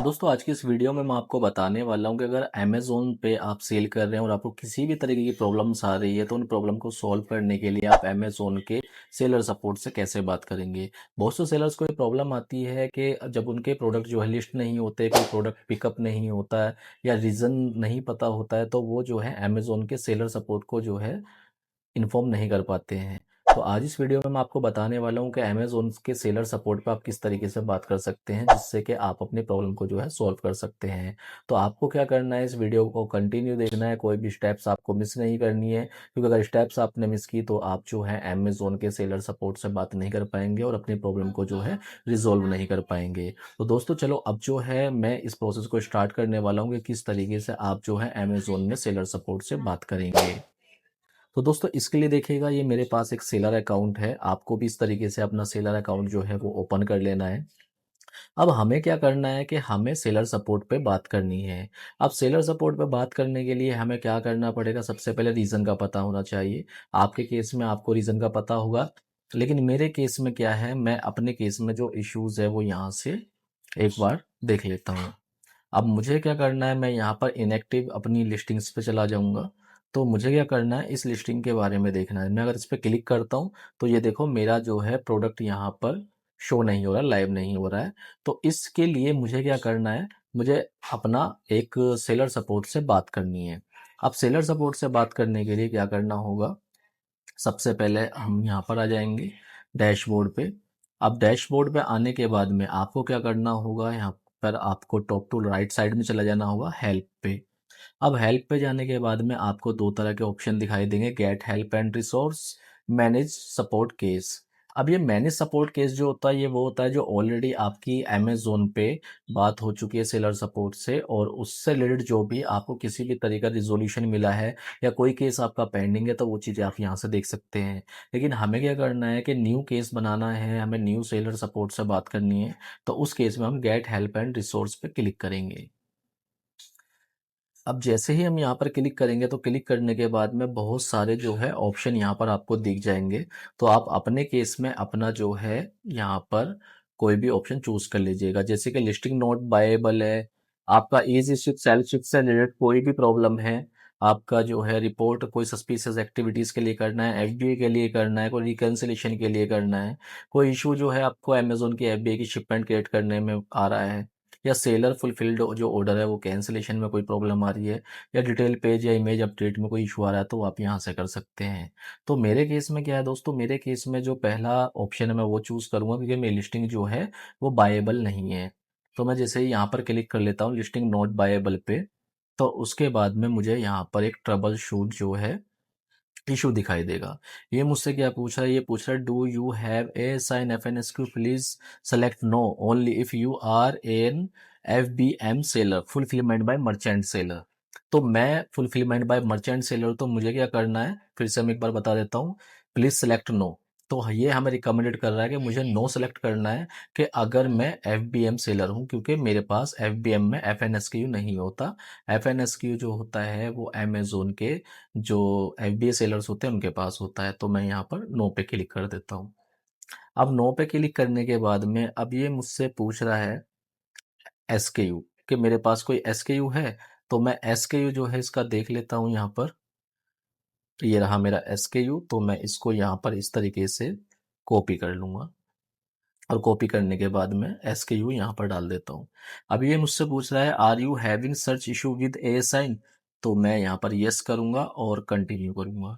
दोस्तों आज की इस वीडियो में मैं आपको बताने वाला हूँ कि अगर अमेज़न पे आप सेल कर रहे हैं और आपको किसी भी तरीके की प्रॉब्लम्स आ रही है तो उन प्रॉब्लम को सॉल्व करने के लिए आप अमेज़न के सेलर सपोर्ट से कैसे बात करेंगे। बहुत से सेलर्स को ये प्रॉब्लम आती है कि जब उनके प्रोडक्ट जो है लिस्ट नहीं होते, कोई प्रोडक्ट पिकअप नहीं होता है या रीज़न नहीं पता होता है, तो वो जो है अमेज़न के सेलर सपोर्ट को जो है इन्फॉर्म नहीं कर पाते हैं। तो आज इस वीडियो में मैं आपको बताने वाला हूँ कि अमेज़न के सेलर सपोर्ट पे आप किस तरीके से बात कर सकते हैं जिससे कि आप अपनी प्रॉब्लम को जो है सॉल्व कर सकते हैं। तो आपको क्या करना है, इस वीडियो को कंटिन्यू देखना है, कोई भी स्टेप्स आपको मिस नहीं करनी है, क्योंकि अगर स्टेप्स आपने मिस की तो आप जो है अमेज़न के सेलर सपोर्ट से बात नहीं कर पाएंगे और अपनी प्रॉब्लम को जो है रिजॉल्व नहीं कर पाएंगे। तो दोस्तों चलो अब जो है मैं इस प्रोसेस को स्टार्ट करने वाला हूँ कि किस तरीके से आप जो है अमेज़न में सेलर सपोर्ट से बात करेंगे। तो दोस्तों इसके लिए देखिएगा, ये मेरे पास एक सेलर अकाउंट है। आपको भी इस तरीके से अपना सेलर अकाउंट जो है वो ओपन कर लेना है। अब हमें क्या करना है कि हमें सेलर सपोर्ट पे बात करनी है। अब सेलर सपोर्ट पे बात करने के लिए हमें क्या करना पड़ेगा, सबसे पहले रीज़न का पता होना चाहिए। आपके केस में आपको रीज़न का पता होगा, लेकिन मेरे केस में क्या है, मैं अपने केस में जो इश्यूज़ है वो यहाँ से एक बार देख लेता हूँ। अब मुझे क्या करना है, मैं यहाँ पर इनएक्टिव अपनी लिस्टिंग्स पे चला जाऊँगा। तो मुझे क्या करना है, इस लिस्टिंग के बारे में देखना है। मैं अगर इस पे क्लिक करता हूँ तो ये देखो मेरा जो है प्रोडक्ट यहाँ पर शो नहीं हो रहा, लाइव नहीं हो रहा है। तो इसके लिए मुझे क्या करना है, मुझे अपना एक सेलर सपोर्ट से बात करनी है। अब सेलर सपोर्ट से बात करने के लिए क्या करना होगा, सबसे पहले हम यहाँ पर आ जाएंगे डैशबोर्ड पे। अब डैशबोर्ड पे आने के बाद में आपको क्या करना होगा, यहाँ पर आपको टॉप टू राइट साइड में चला जाना होगा हेल्प पे। अब हेल्प पे जाने के बाद में आपको दो तरह के ऑप्शन दिखाई देंगे, get help and resource, manage support case. अब ये मैनेज सपोर्ट केस जो होता है, ये वो होता है जो ऑलरेडी आपकी अमेजोन पे बात हो चुकी है सेलर सपोर्ट से, और उससे रिलेटेड जो भी आपको किसी भी तरीका रिजोल्यूशन मिला है या कोई केस आपका पेंडिंग है तो वो चीज़ें आप यहाँ से देख सकते हैं। लेकिन हमें क्या करना है कि न्यू केस बनाना है, हमें न्यू सेलर सपोर्ट से बात करनी है। तो उस केस में हम गेट हेल्प एंड रिसोर्स पे क्लिक करेंगे। अब जैसे ही हम यहाँ पर क्लिक करेंगे तो क्लिक करने के बाद में बहुत सारे जो है ऑप्शन यहाँ पर आपको दिख जाएंगे। तो आप अपने केस में अपना जो है यहाँ पर कोई भी ऑप्शन चूज कर लीजिएगा, जैसे कि लिस्टिंग नॉट बायेबल है, आपका इज शिफ्ट सेल शिफ्ट से रिलेटेड कोई भी प्रॉब्लम है, आपका जो है रिपोर्ट कोई सस्पिशियस एक्टिविटीज के लिए करना है, एफबीए के लिए करना है, कोई रिकंसिलेशन के लिए करना है, कोई इशू जो है आपको अमेजोन की एफबीए की शिपमेंट क्रिएट करने में आ रहा है, या सेलर फुलफिल्ड जो ऑर्डर है वो कैंसिलेशन में कोई प्रॉब्लम आ रही है, या डिटेल पेज या इमेज अपडेट में कोई इशू आ रहा है, तो आप यहाँ से कर सकते हैं। तो मेरे केस में क्या है दोस्तों, मेरे केस में जो पहला ऑप्शन है मैं वो चूज़ करूँगा, क्योंकि मेरी लिस्टिंग जो है वो बायेबल नहीं है। तो मैं जैसे ही यहाँ पर क्लिक कर लेता हूँ लिस्टिंग नॉट बायेबल पे, तो उसके बाद में मुझे यहाँ पर एक ट्रबल शूट जो है इशू दिखाई देगा। ये मुझसे क्या पूछ रहा है, ये पूछ रहा है do you have ASIN F N S Q, please select no only if you are an F B M seller fulfilment by merchant seller. तो मैं फुलफिलमेंट बाय मर्चेंट सेलर, तो मुझे क्या करना है, फिर से मैं एक बार बता देता हूँ, प्लीज सेलेक्ट नो। तो ये हमें रिकमेंडेड कर रहा है कि मुझे नो सेलेक्ट करना है कि अगर मैं एफ बी एम सेलर हूँ, क्योंकि मेरे पास एफ बी एम में एफ एन एस क्यू नहीं होता। एफ एन एस क्यू जो होता है वो अमेजोन के जो एफबीए सेलर्स होते हैं उनके पास होता है। तो मैं यहाँ पर नो पे क्लिक कर देता हूँ। अब नो पे क्लिक करने के बाद में अब ये मुझसे पूछ रहा है एसकेयू, कि मेरे पास कोई एसकेयू है। तो मैं एसकेयू जो है इसका देख लेता हूँ यहाँ पर। ये रहा मेरा एसकेयू, तो मैं इसको यहाँ पर इस तरीके से कॉपी कर लूँगा, और कॉपी करने के बाद मैं एसकेयू यहाँ पर डाल देता हूँ। अब ये मुझसे पूछ रहा है are you having search issue with ASIN, तो मैं यहाँ पर यस करूँगा और कंटिन्यू करूँगा।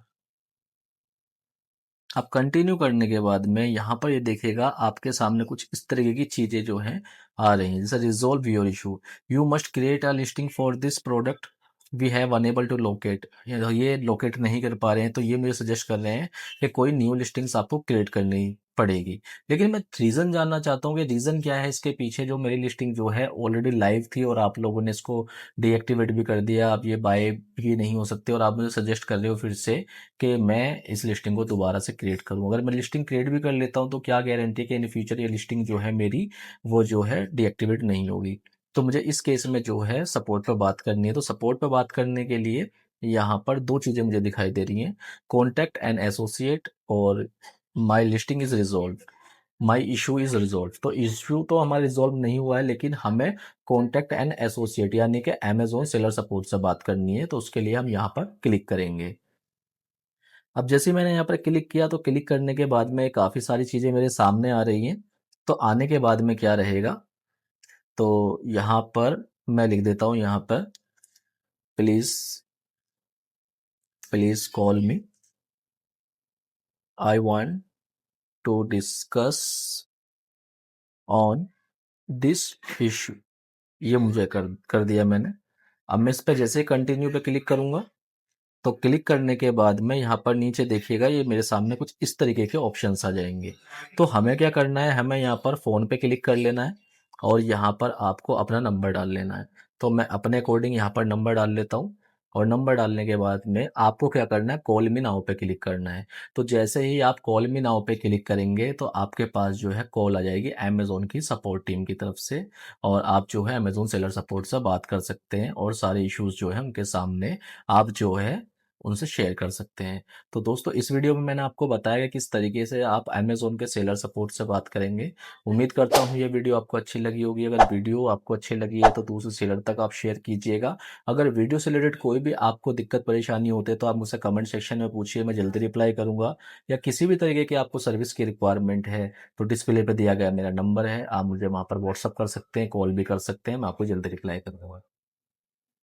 अब कंटिन्यू करने के बाद में यहाँ पर ये देखेगा आपके सामने कुछ इस तरीके की चीजें जो हैं आ रही हैं, जैसे resolve your issue, you must create a listing for this product, we have unable to locate. ये लोकेट नहीं कर पा रहे हैं, तो ये मुझे सजेस्ट कर रहे हैं कि कोई न्यू लिस्टिंग्स आपको क्रिएट करनी पड़ेगी। लेकिन मैं रीजन जानना चाहता हूँ कि रीजन क्या है इसके पीछे, जो मेरी लिस्टिंग जो है ऑलरेडी लाइव थी और आप लोगों ने इसको डीएक्टिवेट भी कर दिया, अब ये बाय भी नहीं हो सकते, और आप मुझे सजेस्ट कर रहे हो फिर से कि मैं इस लिस्टिंग को दोबारा से क्रिएट करूँ। अगर मैं लिस्टिंग क्रिएट भी कर लेता हूँ तो क्या गारंटी है कि इन फ्यूचर ये लिस्टिंग जो है मेरी वो जो है डीएक्टिवेट नहीं होगी। तो मुझे इस केस में जो है सपोर्ट पे बात करनी है। तो सपोर्ट पे बात करने के लिए यहाँ पर दो चीज़ें मुझे दिखाई दे रही हैं, कॉन्टैक्ट एंड एसोसिएट और my listing is resolve. My issue is resolve. तो इशू तो हमारा रिजॉल्व नहीं हुआ है, लेकिन हमें कॉन्टैक्ट एन एसोसिएट यानी कि अमेज़न सेलर सपोर्ट से बात करनी है, तो उसके लिए हम यहाँ पर क्लिक करेंगे। अब जैसे ही मैंने यहाँ पर क्लिक किया, तो क्लिक करने के बाद में काफ़ी सारी चीज़ें मेरे सामने आ रही हैं। तो आने के बाद में क्या रहेगा, तो यहाँ पर मैं लिख देता हूँ यहाँ पर, please please call me, I want to discuss on this issue. ये मुझे कर कर दिया मैंने। अब मैं इस पे जैसे ही कंटिन्यू पे क्लिक करूँगा, तो क्लिक करने के बाद में यहाँ पर नीचे देखिएगा, ये मेरे सामने कुछ इस तरीके के ऑप्शंस आ जाएंगे। तो हमें क्या करना है, हमें यहाँ पर फ़ोन पे क्लिक कर लेना है और यहाँ पर आपको अपना नंबर डाल लेना है। तो मैं अपने अकॉर्डिंग यहाँ पर नंबर डाल लेता हूँ और नंबर डालने के बाद में आपको क्या करना है, कॉल मी नाउ पे क्लिक करना है। तो जैसे ही आप कॉल मी नाउ पे क्लिक करेंगे, तो आपके पास जो है कॉल आ जाएगी अमेज़न की सपोर्ट टीम की तरफ से, और आप जो है अमेज़न सेलर सपोर्ट से बात कर सकते हैं और सारे इश्यूज़ जो है उनके सामने आप जो है उनसे शेयर कर सकते हैं। तो दोस्तों, इस वीडियो में मैंने आपको बताया कि किस तरीके से आप अमेज़न के सेलर सपोर्ट से बात करेंगे। उम्मीद करता हूँ ये वीडियो आपको अच्छी लगी होगी। अगर वीडियो आपको अच्छी लगी है तो दूसरे सेलर तक आप शेयर कीजिएगा। अगर वीडियो से रिलेटेड कोई भी आपको दिक्कत परेशानी होती है, तो आप मुझसे कमेंट सेक्शन में पूछिए, मैं जल्दी रिप्लाई करूँगा। या किसी भी तरीके की आपको सर्विस की रिक्वायरमेंट है, तो डिस्प्ले पे दिया गया मेरा नंबर है, आप मुझे वहाँ पर व्हाट्सएप कर सकते हैं, कॉल भी कर सकते हैं, मैं आपको जल्दी रिप्लाई करूँगा।